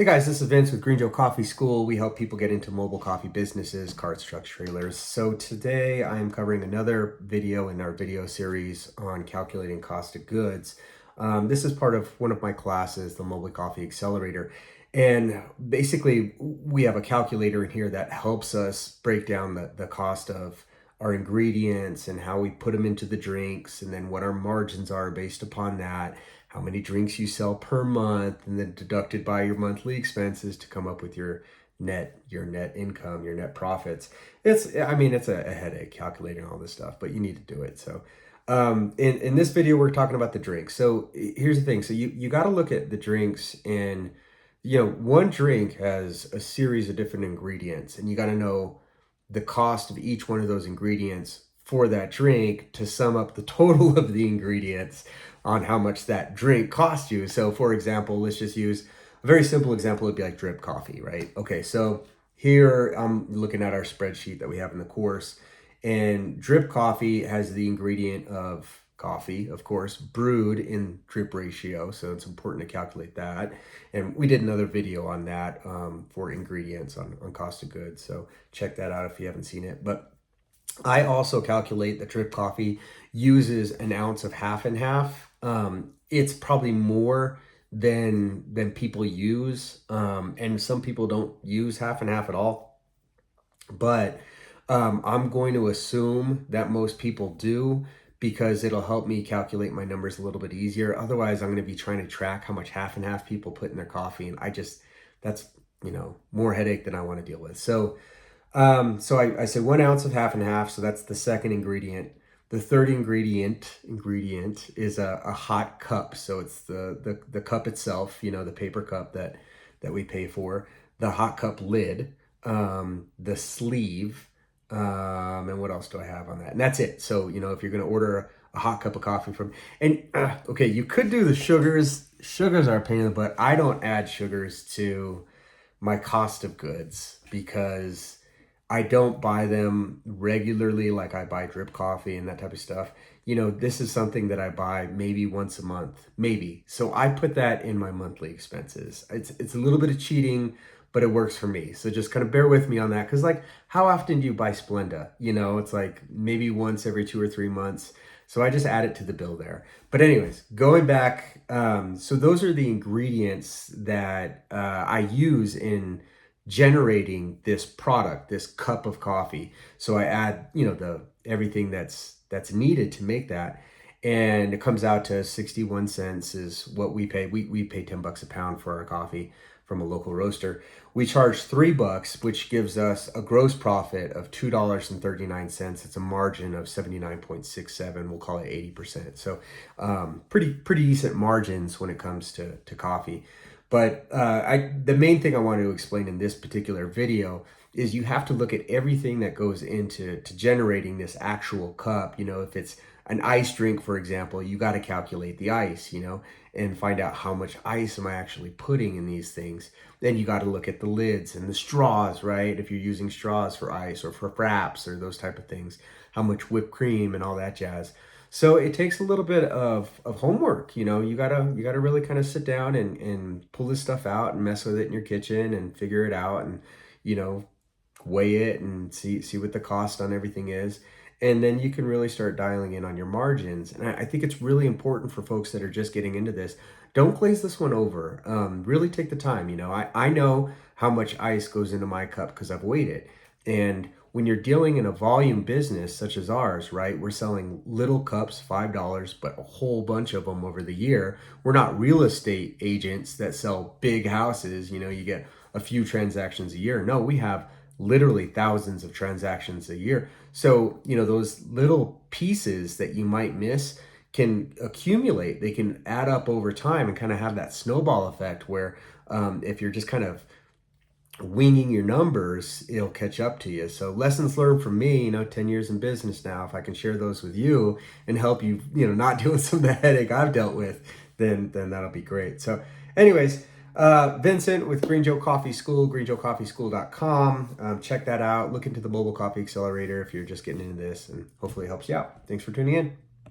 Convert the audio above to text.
Hey guys, this is Vince with Green Joe Coffee School. We help people get into mobile coffee businesses, carts, trucks, trailers. So today I am covering another video in our video series on calculating cost of goods. This is part of one of my classes, the Mobile Coffee Accelerator. And basically we have a calculator in here that helps us break down the cost of our ingredients and how we put them into the drinks, and then what our margins are based upon that, how many drinks you sell per month, and then deducted by your monthly expenses to come up with your net income, your net profits. It's a headache calculating all this stuff, but you need to do it. So in this video, we're talking about the drinks. So here's the thing. So you got to look at the drinks, and one drink has a series of different ingredients, and you got to know the cost of each one of those ingredients for that drink to sum up the total of the ingredients on how much that drink cost you. So for example, let's just use a very simple example. It'd be like drip coffee, right? Okay, so here I'm looking at our spreadsheet that we have in the course, and drip coffee has the ingredient of coffee, of course, brewed in drip ratio. So it's important to calculate that. And we did another video on that for ingredients on cost of goods. So check that out if you haven't seen it. But I also calculate that drip coffee uses an ounce of half and half. It's probably more than people use. And some people don't use half and half at all. But I'm going to assume that most people do, because it'll help me calculate my numbers a little bit easier. Otherwise, I'm going to be trying to track how much half and half people put in their coffee. And that's, more headache than I want to deal with. So I said 1 ounce of half and half. So that's the second ingredient. The third ingredient is a hot cup. So it's the cup itself, the paper cup that we pay for, the hot cup lid, the sleeve, and what else do I have on that? And that's it. So, if you're going to order a hot cup of coffee okay, you could do the sugars. Sugars are a pain in the butt. I don't add sugars to my cost of goods because I don't buy them regularly like I buy drip coffee and that type of stuff. This is something that I buy maybe once a month, maybe. So I put that in my monthly expenses. It's a little bit of cheating, but it works for me. So just kind of bear with me on that. Because how often do you buy Splenda? It's like maybe once every 2 or 3 months. So I just add it to the bill there. But anyways, going back, so those are the ingredients that I use in generating this product, this cup of coffee. So I add, everything that's needed to make that. And it comes out to 61 cents is what we pay. We pay $10 a pound for our coffee from a local roaster. We charge $3, which gives us a gross profit of $2.39. It's a margin of 79.67. We'll call it 80%. So pretty decent margins when it comes to coffee. But the main thing I wanted to explain in this particular video is you have to look at everything that goes into generating this actual cup. If it's an ice drink, for example, you got to calculate the ice, and find out how much ice am I actually putting in these things. Then you got to look at the lids and the straws, right? If you're using straws for ice or for fraps or those type of things, how much whipped cream and all that jazz. So it takes a little bit of homework. You gotta really kind of sit down and pull this stuff out and mess with it in your kitchen and figure it out, and weigh it and see what the cost on everything is. And then you can really start dialing in on your margins. And I think it's really important for folks that are just getting into this. Don't glaze this one over. Really take the time. I know how much ice goes into my cup because I've weighed it. And when you're dealing in a volume business such as ours, right, we're selling little cups, $5, but a whole bunch of them over the year. We're not real estate agents that sell big houses. You get a few transactions a year. No, we have literally thousands of transactions a year. So, those little pieces that you might miss can accumulate. They can add up over time and kind of have that snowball effect where if you're just kind of winging your numbers, it'll catch up to you. So lessons learned from me, 10 years in business now, if I can share those with you and help you, not deal with some of the headache I've dealt with, then that'll be great. So anyways, Vincent with Green Joe Coffee School, greenjoecoffeeschool.com. Check that out. Look into the Mobile Coffee Accelerator if you're just getting into this, and hopefully it helps you out. Thanks for tuning in.